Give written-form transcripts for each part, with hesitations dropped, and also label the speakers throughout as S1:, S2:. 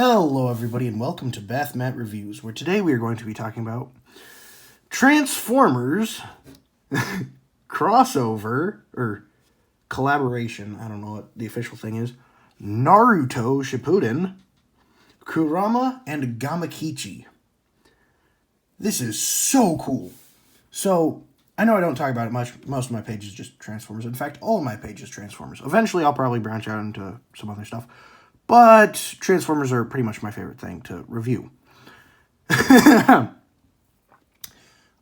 S1: Hello everybody and welcome to Bath Mat Reviews, where today we are going to be talking about Transformers crossover, or collaboration, I don't know what the official thing is, Naruto Shippuden, Kurama and Gamakichi. This is so cool. So, I know I don't talk about it much. Most of my page is just Transformers. In fact, all of my page is Transformers. Eventually, I'll probably branch out into some other stuff. But Transformers are pretty much my favorite thing to review. I'm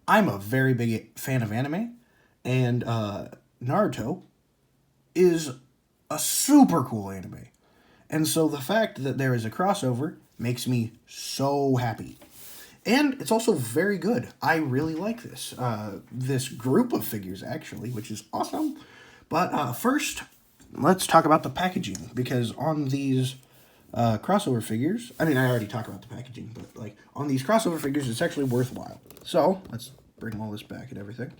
S1: a very big fan of anime, and Naruto is a super cool anime. And so the fact that there is a crossover makes me so happy. And it's also very good. I really like this. This group of figures, actually, which is awesome. But first, let's talk about the packaging, because on these crossover figures, I mean, I already talked about the packaging, but like on these crossover figures, it's actually worthwhile. So let's bring all this back and everything.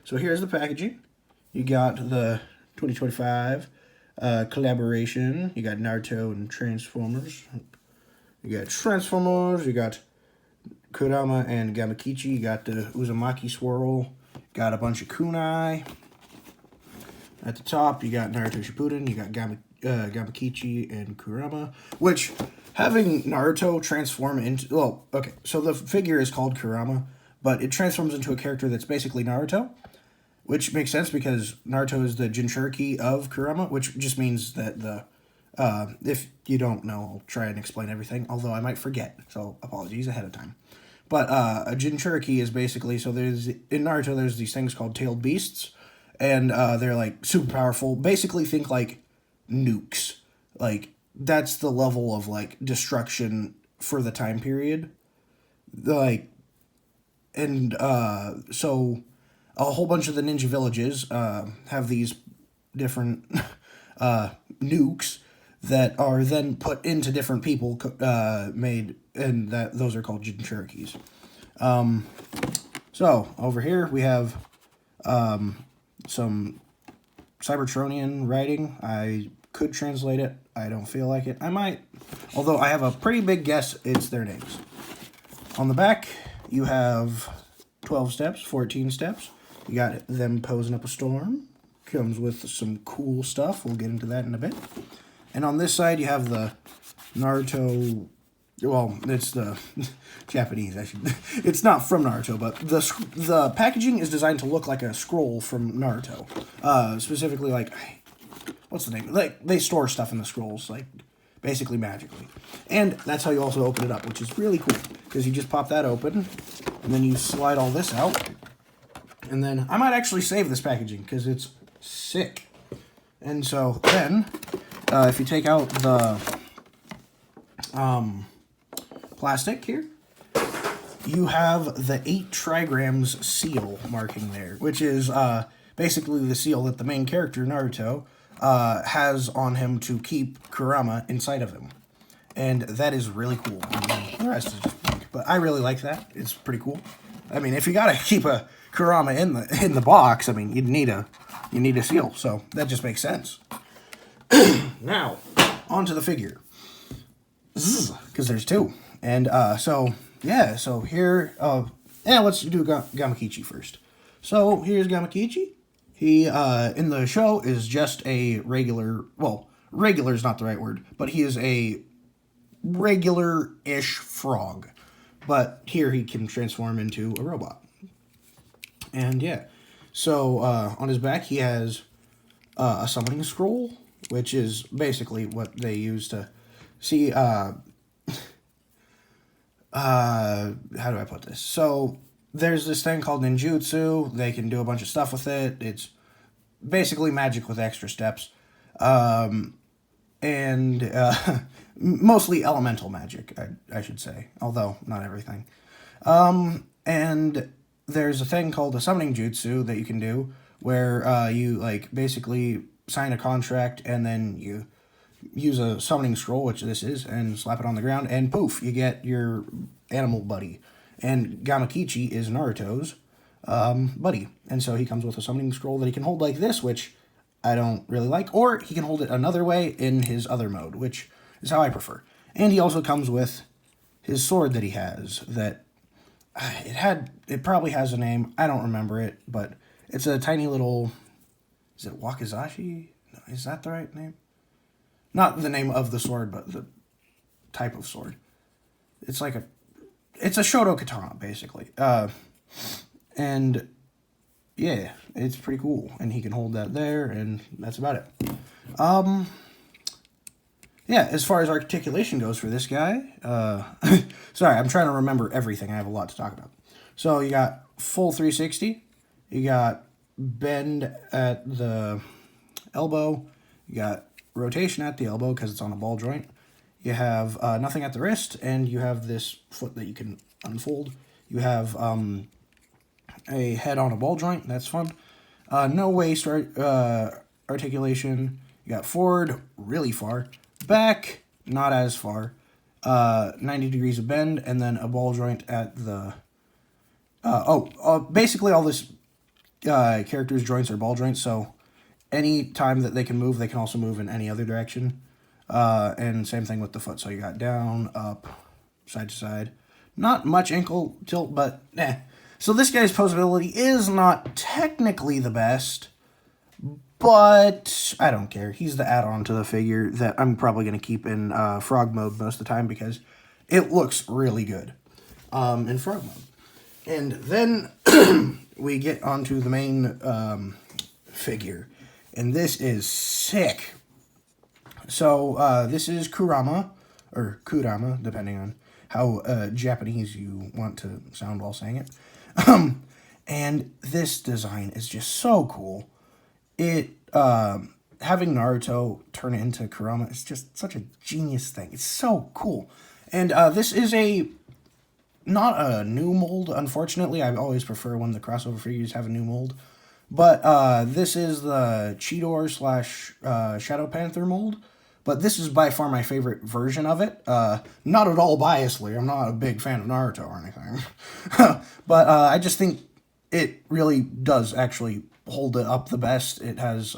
S1: So here's the packaging. You got the 2025 collaboration. You got Naruto and Transformers. You got Transformers. You got Kurama and Gamakichi. You got the Uzumaki swirl. Got a bunch of kunai. At the top, you got Naruto Shippuden. You got Gamakichi and Kurama, which, having Naruto transform into... Well, okay, so the figure is called Kurama, but it transforms into a character that's basically Naruto, which makes sense because Naruto is the Jinchuriki of Kurama, which just means that the... if you don't know, I'll try and explain everything, although I might forget, so apologies ahead of time. But a Jinchuriki is basically... So there's... In Naruto, there's these things called tailed beasts, and they're, like, super powerful. Basically, think, like, nukes. Like, that's the level of, like, destruction for the time period. Like, and, so a whole bunch of the ninja villages have these different nukes that are then put into different people made, and those are called Jinchurikis. So, over here we have some Cybertronian writing. I could translate it. I don't feel like it. I might. Although I have a pretty big guess it's their names. On the back, you have 12 steps, 14 steps. You got them posing up a storm. Comes with some cool stuff. We'll get into that in a bit. And on this side, you have the Naruto... Well, it's the Japanese. It's not from Naruto, but the packaging is designed to look like a scroll from Naruto. Specifically, like, what's the name? Like, they store stuff in the scrolls, like, basically magically. And that's how you also open it up, which is really cool, because you just pop that open, and then you slide all this out. And then, I might actually save this packaging, because it's sick. And so, then, if you take out the... plastic here, you have the 8 trigrams seal marking there, which is basically the seal that the main character, Naruto, has on him to keep Kurama inside of him. And that is really cool. The rest is just blank, but I really like that. It's pretty cool. I mean, if you gotta keep a Kurama in the box, I mean, you need a seal, so that just makes sense. Now, onto the figure. Because there's 2. And, so here, let's do Gamakichi first. So, here's Gamakichi. He, in the show, is just a regular, well, regular is not the right word, but he is a regular-ish frog. But here he can transform into a robot. And, yeah. So, on his back, he has a summoning scroll, which is basically what they use to see, how do I put this? So, there's this thing called ninjutsu. They can do a bunch of stuff with it. It's basically magic with extra steps. Mostly elemental magic, I should say. Although, not everything. And there's a thing called a summoning jutsu that you can do, where you, like, basically sign a contract, and then you use a summoning scroll, which this is, and slap it on the ground, and poof, you get your animal buddy. And Gamakichi is Naruto's buddy. And so he comes with a summoning scroll that he can hold like this, which I don't really like, or he can hold it another way in his other mode, which is how I prefer. And he also comes with his sword that he has that it probably has a name. I don't remember it, but it's a tiny little, is it Wakizashi? No, is that the right name? Not the name of the sword, but the type of sword. It's like it's a Shoto katana, basically. And yeah, it's pretty cool. And he can hold that there, and that's about it. Yeah, as far as articulation goes for this guy, sorry, I'm trying to remember everything. I have a lot to talk about. So you got full 360. You got bend at the elbow. You got rotation at the elbow because it's on a ball joint. You have nothing at the wrist, and you have this foot that you can unfold. You have a head on a ball joint. That's fun. No waist articulation. You got forward, really far. Back, not as far. 90 degrees of bend, and then a ball joint at the... basically all this character's joints are ball joints, so any time that they can move, they can also move in any other direction. And same thing with the foot. So you got down, up, side to side. Not much ankle tilt, but eh. So this guy's posability is not technically the best, but I don't care. He's the add-on to the figure that I'm probably going to keep in frog mode most of the time because it looks really good in frog mode. And then we get onto the main figure, and this is sick. So this is Kurama, or Kurama, depending on how Japanese you want to sound while saying it. And this design is just so cool. It having Naruto turn it into Kurama is just such a genius thing. It's so cool. And this is not a new mold, unfortunately. I always prefer when the crossover figures have a new mold. But this is the Cheetor / Shadow Panther mold. But this is by far my favorite version of it. Not at all biasly. I'm not a big fan of Naruto or anything. But I just think it really does actually hold it up the best. It has...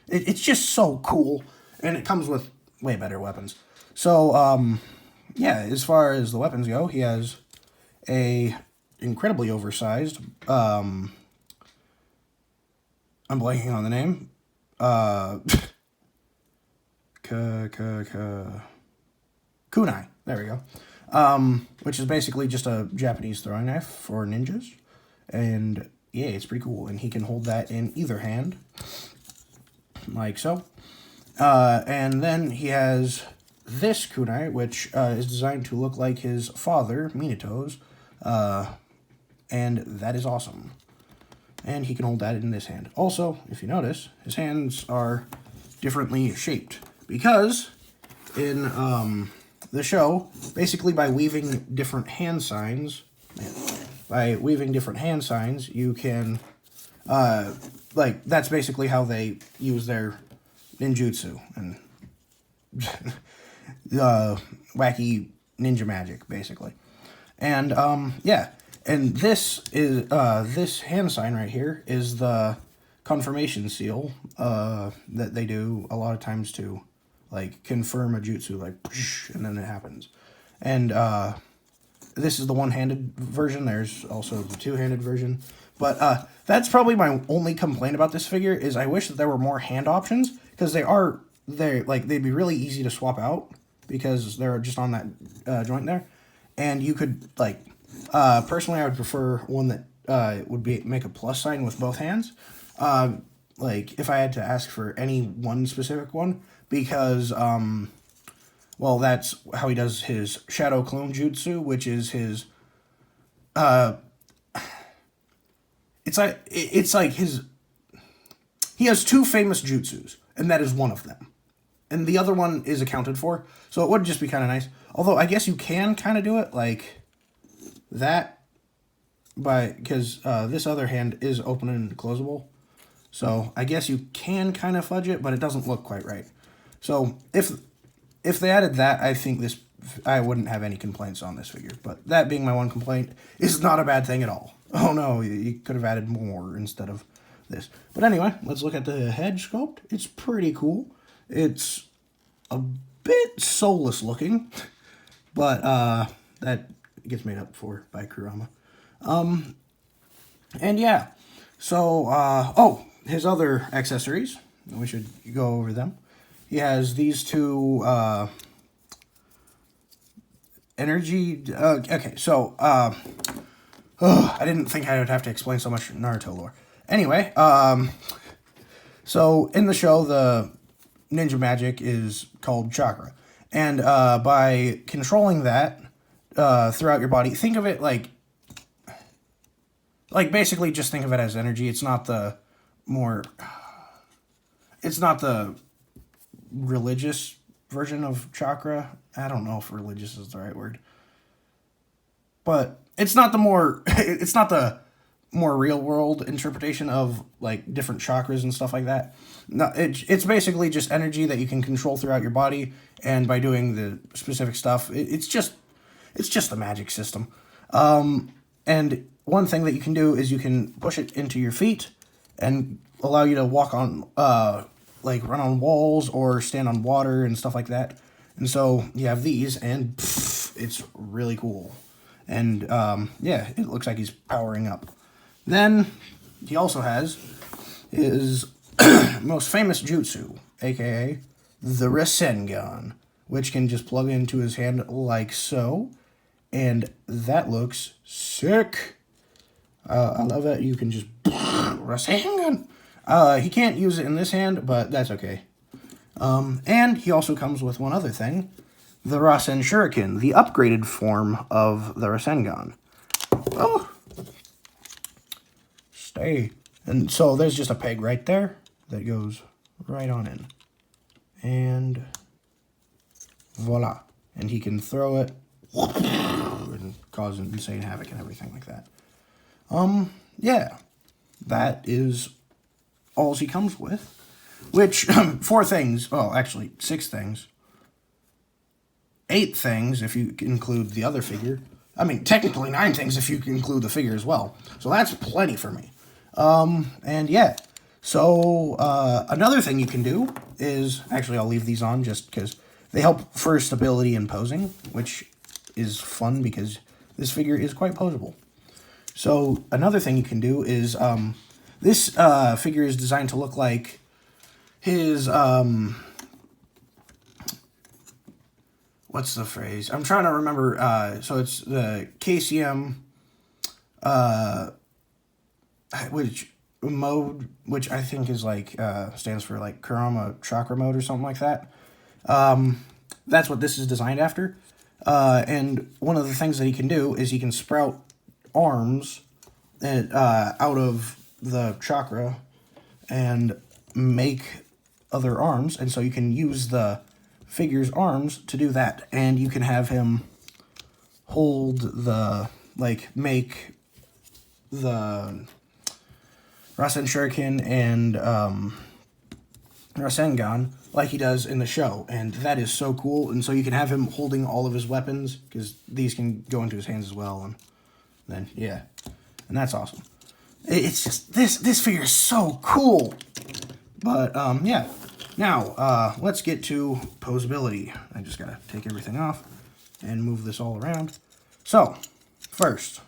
S1: it's just so cool. And it comes with way better weapons. So, yeah, as far as the weapons go, he has a incredibly oversized... I'm blanking on the name. Kunai. There we go. Which is basically just a Japanese throwing knife for ninjas. And yeah, it's pretty cool. And he can hold that in either hand. Like so. And then he has this kunai, which is designed to look like his father, Minato's. And that is awesome. And he can hold that in this hand. Also, if you notice, his hands are differently shaped. Because in the show, basically by weaving different hand signs, you can, that's basically how they use their ninjutsu and wacky ninja magic, basically. And, yeah. And this is, this hand sign right here is the confirmation seal, that they do a lot of times to, like, confirm a jutsu, like, and then it happens. And, this is the one-handed version. There's also the two-handed version. But, that's probably my only complaint about this figure, is I wish that there were more hand options, because they'd be really easy to swap out, because they're just on that, joint there. And you could, like, personally, I would prefer one that would make a plus sign with both hands. Like, if I had to ask for any one specific one, because, well, that's how he does his Shadow Clone Jutsu, which is his, it's like his, he has two famous jutsus, and that is one of them. And the other one is accounted for, so it would just be kind of nice. Although, I guess you can kind of do it, like, that, because this other hand is open and closable. So I guess you can kind of fudge it, but it doesn't look quite right. So if they added that, I think I wouldn't have any complaints on this figure. But that being my one complaint is not a bad thing at all. Oh no, you could have added more instead of this. But anyway, let's look at the head sculpt. It's pretty cool. It's a bit soulless looking, but that gets made up for by Kurama. And yeah, so, oh, his other accessories, we should go over them. He has these two, energy, okay, so, I didn't think I would have to explain so much Naruto lore. Anyway, so in the show, the ninja magic is called chakra. And, by controlling that, throughout your body, think of it like basically just think of it as energy. It's not the religious version of chakra. I don't know if religious is the right word, but it's not the more real world interpretation of like different chakras and stuff like that. No, it's basically just energy that you can control throughout your body, and by doing the specific stuff, it's just the magic system. And one thing that you can do is you can push it into your feet and allow you to walk on, like run on walls or stand on water and stuff like that. And so you have these, and it's really cool. And yeah, it looks like he's powering up. Then he also has his most famous jutsu, aka the Rasengan, which can just plug into his hand like so. And that looks sick. I love it. You can just Rasengan. He can't use it in this hand, but that's okay. And he also comes with one other thing, the Rasen Shuriken, the upgraded form of the Rasengan. Oh, stay. And so there's just a peg right there that goes right on in, and voila. And he can throw it and cause insane havoc and everything like that. Yeah, that is all he comes with, which, 4 things, well, actually, 6 things, 8 things if you include the other figure. I mean, technically 9 things if you include the figure as well. So that's plenty for me. And yeah, so, another thing you can do is, actually, I'll leave these on just because they help for stability and posing, which is fun because this figure is quite posable. So another thing you can do is, this figure is designed to look like his, what's the phrase? I'm trying to remember, so it's the KCM, which I think is like, stands for like Kurama Chakra Mode or something like that. That's what this is designed after. And one of the things that he can do is he can sprout arms out of the chakra and make other arms. And so you can use the figure's arms to do that. And you can have him hold the, like, make the Rasen Shuriken and Rasengan like he does in the show, and that is so cool. And so you can have him holding all of his weapons, because these can go into his hands as well, and then, yeah, and that's awesome. It's just, this figure is so cool. But, yeah, now, let's get to posability. I just gotta take everything off and move this all around. So, first,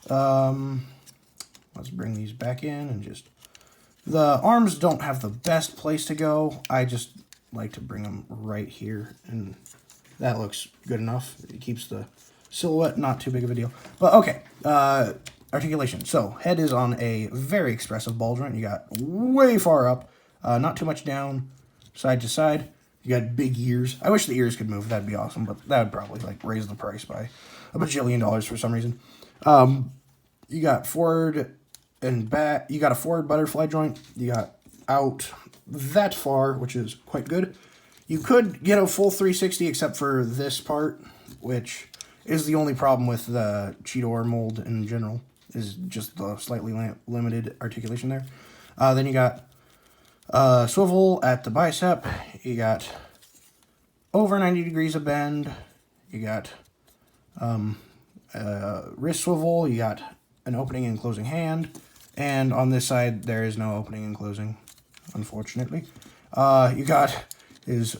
S1: let's bring these back in and just... The arms don't have the best place to go. I just like to bring them right here, and that looks good enough. It keeps the silhouette not too big of a deal. But, okay, articulation. So, head is on a very expressive ball joint. You got way far up, not too much down, side to side. You got big ears. I wish the ears could move. That'd be awesome, but that would probably, like, raise the price by a bajillion dollars for some reason. You got forward and back. You got a forward butterfly joint. You got out that far, which is quite good. You could get a full 360 except for this part, which is the only problem with the Cheetor mold in general, is just the slightly limited articulation there. Then you got swivel at the bicep. You got over 90 degrees of bend. You got wrist swivel. You got an opening and closing hand. And on this side, there is no opening and closing, unfortunately. You got his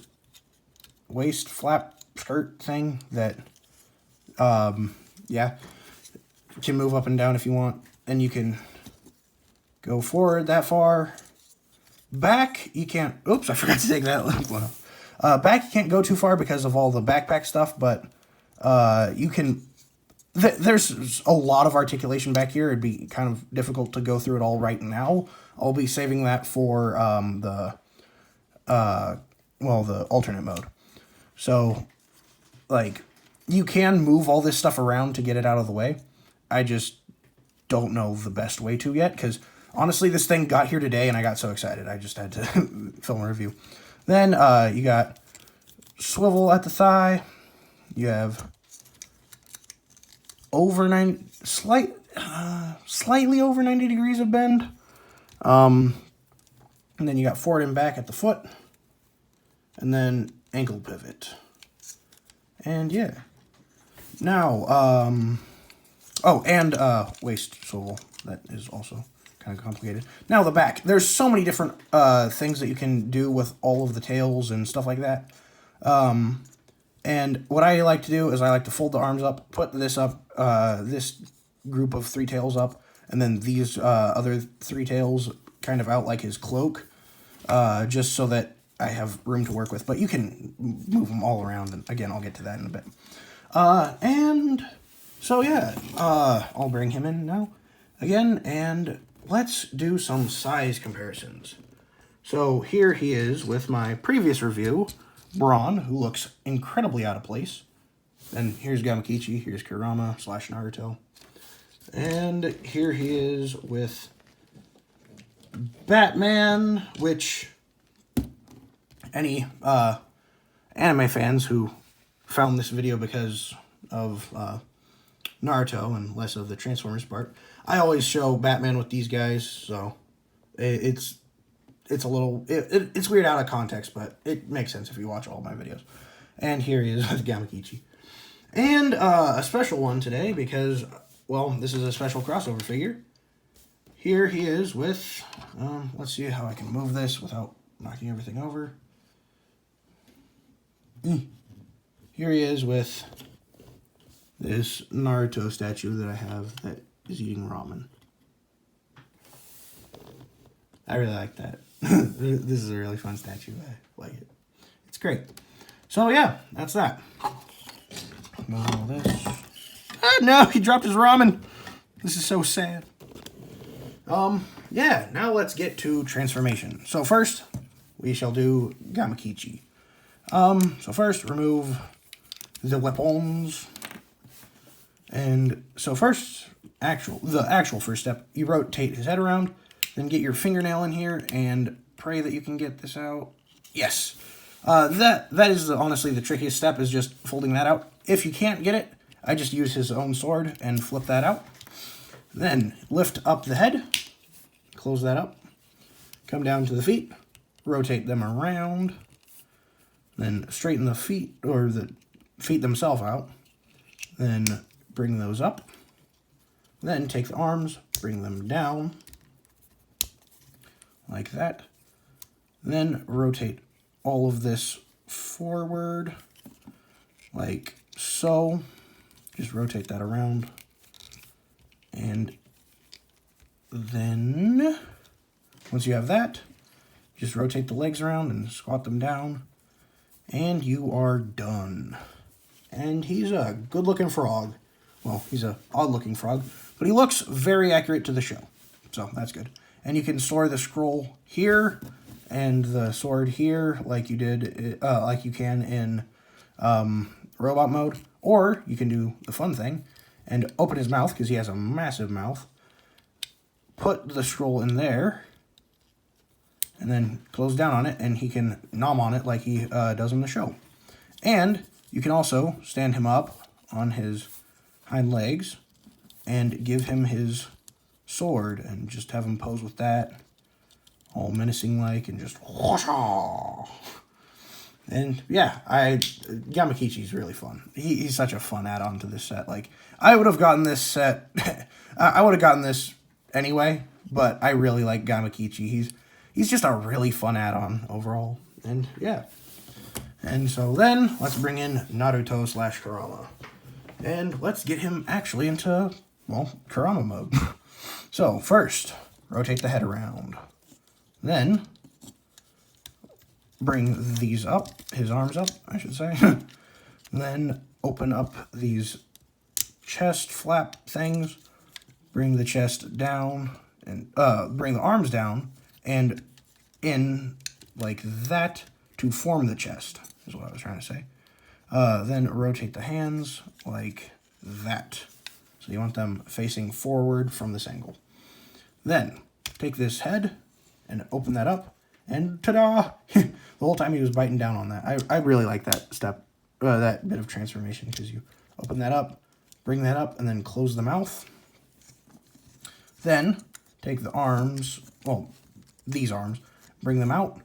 S1: waist flap skirt thing that, yeah, can move up and down if you want. And you can go forward that far. Back, you can't... Oops, I forgot to take that one off. Back, you can't go too far because of all the backpack stuff, but you can... There's a lot of articulation back here. It'd be kind of difficult to go through it all right now. I'll be saving that for the alternate mode. So, like, you can move all this stuff around to get it out of the way. I just don't know the best way to yet, because honestly, this thing got here today, and I got so excited. I just had to film a review. Then, you got swivel at the thigh. You have slightly over 90 degrees of bend. And then you got forward and back at the foot. And then ankle pivot. And yeah. Now, waist swivel. That is also kind of complicated. Now the back. There's so many different things that you can do with all of the tails and stuff like that. And what I like to do is I like to fold the arms up, put this up, this group of 3 tails up, and then these other 3 tails kind of out like his cloak, just so that I have room to work with. But you can move them all around, and again, I'll get to that in a bit. And so yeah, I'll bring him in now again, and let's do some size comparisons. So here he is with my previous review, Braun, who looks incredibly out of place. And here's Gamakichi, here's Kurama / Naruto. And here he is with Batman, which any anime fans who found this video because of Naruto and less of the Transformers part, I always show Batman with these guys, so it's a little... It's weird out of context, but it makes sense if you watch all my videos. And here he is with Gamakichi. And a special one today because, well, this is a special crossover figure. Here he is with... let's see how I can move this without knocking everything over. Here he is with this Naruto statue that I have that is eating ramen. I really like that. This is a really fun statue. I like it. It's great. So yeah, that's that. Move all this. Ah, no, he dropped his ramen. This is so sad. Yeah, now let's get to transformation. So first, we shall do Gamakichi. So first, remove the weapons. And so first, the actual first step, you rotate his head around, then get your fingernail in here and pray that you can get this out. Yes. That is honestly the trickiest step, is just folding that out. If you can't get it, I just use his own sword and flip that out. Then lift up the head, close that up, come down to the feet, rotate them around, then straighten the feet, or the feet themselves out, then bring those up, then take the arms, bring them down, like that, then rotate all of this forward, like so, just rotate that around, and then, once you have that, just rotate the legs around and squat them down, and you are done. And he's a good-looking frog. Well, he's a odd-looking frog, but he looks very accurate to the show, so that's good. And you can store the scroll here and the sword here, like you did, like you can in robot mode, or you can do the fun thing and open his mouth, because he has a massive mouth. Put the scroll in there, and then close down on it, and he can nom on it like he does in the show. And you can also stand him up on his hind legs and give him his sword and just have him pose with that, all menacing like, and just whoosh. And yeah, Gamakichi's really fun. He's such a fun add-on to this set. Like, I would have gotten this set, I would have gotten this anyway, but I really like Gamakichi. He's just a really fun add-on overall. And yeah. And so then, let's bring in Naruto / Kurama. And let's get him actually into, well, Kurama mode. So, first, rotate the head around. Then, bring these up, his arms up, I should say. Then, open up these chest flap things. Bring the chest down, and bring the arms down, and in like that to form the chest, is what I was trying to say. Then rotate the hands like that. So you want them facing forward from this angle. Then take this head and open that up, and ta-da! The whole time he was biting down on that. I really like that step, that bit of transformation, because you open that up, bring that up, and then close the mouth. Then take the arms, well, these arms, bring them out,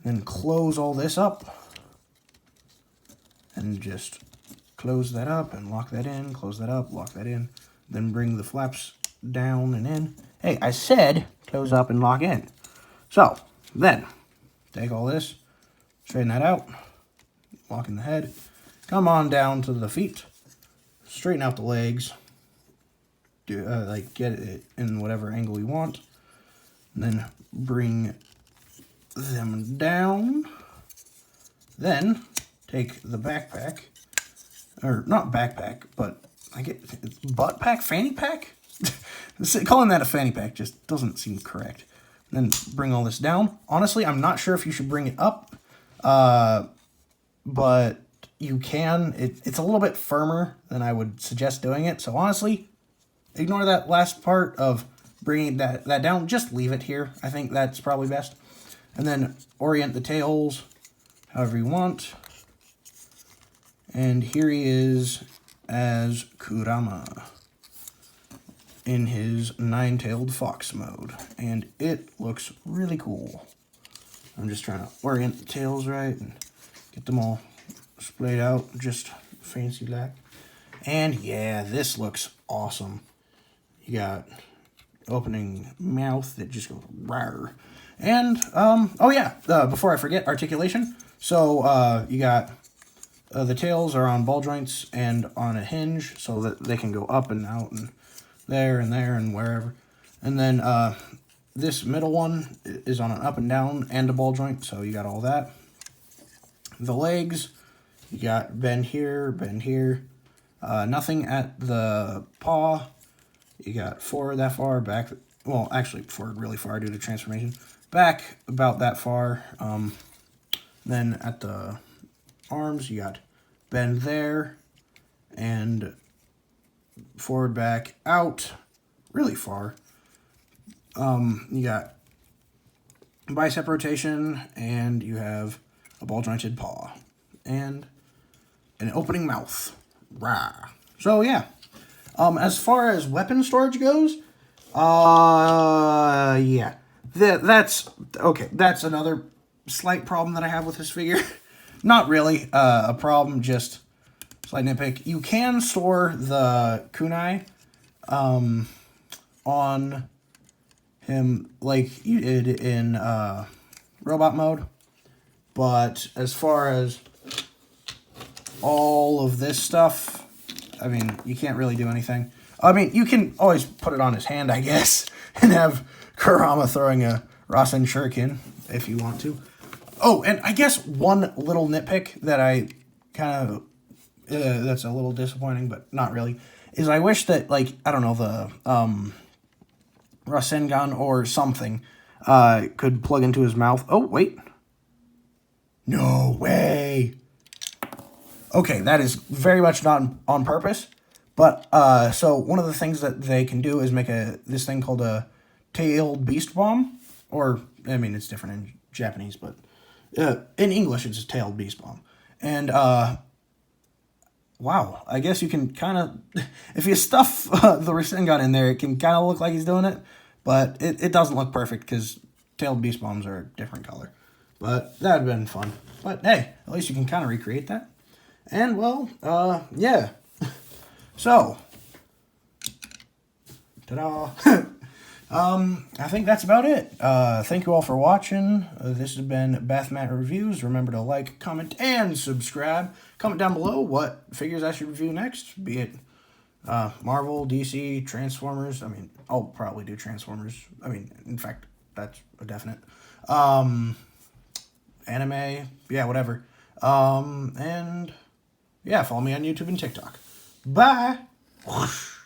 S1: then close all this up, and just close that up and lock that in, close that up, lock that in, then bring the flaps down and in. Hey, I said close up and lock in. So, then, take all this, straighten that out, lock in the head, come on down to the feet, straighten out the legs, like get it in whatever angle you want, and then bring them down. Then take the backpack, or not backpack, but I get it's butt pack, fanny pack. Calling that a fanny pack just doesn't seem correct. Then bring all this down. Honestly, I'm not sure if you should bring it up, but you can. It's a little bit firmer than I would suggest doing it. So honestly, ignore that last part of bringing that down. Just leave it here. I think that's probably best. And then orient the tails however you want. And here he is as Kurama in his nine-tailed fox mode. And it looks really cool. I'm just trying to orient the tails right and get them all splayed out just fancy like. And yeah, this looks awesome. You got opening mouth that just goes rawr. And, oh yeah, before I forget, articulation. So, you got, the tails are on ball joints and on a hinge so that they can go up and out and there and wherever. And then, this middle one is on an up and down and a ball joint, so you got all that. The legs, you got bend here, nothing at the paw. You got forward that far, back, well, actually forward really far due to transformation. Back about that far. Then at the arms, you got bend there, and forward, back, out, really far. You got bicep rotation, and you have a ball jointed paw, and an opening mouth. Rah. So yeah. As far as weapon storage goes, yeah. That's, okay, that's another slight problem that I have with this figure. Not really a problem, just slight nitpick. You can store the kunai on him like you did in robot mode, but as far as all of this stuff, I mean, you can't really do anything. I mean, you can always put it on his hand, I guess, and have Kurama throwing a Rasen Shuriken if you want to. Oh, and I guess one little nitpick that I kind of, that's a little disappointing, but not really, is I wish that, like, I don't know, the Rasengan or something could plug into his mouth. Oh, wait. No way. Okay, that is very much not on purpose, but, so one of the things that they can do is make this thing called a tailed beast bomb, or, I mean, it's different in Japanese, but in English, it's a tailed beast bomb, and, wow, I guess you can kind of, if you stuff the Rasengan in there, it can kind of look like he's doing it, but it doesn't look perfect, because tailed beast bombs are a different color, but that would have been fun, but hey, at least you can kind of recreate that. And, well, yeah. So, ta-da. I think that's about it. Thank you all for watching. This has been Bathmat Reviews. Remember to like, comment, and subscribe. Comment down below what figures I should review next, be it Marvel, DC, Transformers. I mean, I'll probably do Transformers. I mean, in fact, that's a definite. Anime, yeah, whatever. And yeah, follow me on YouTube and TikTok. Bye. Whoosh.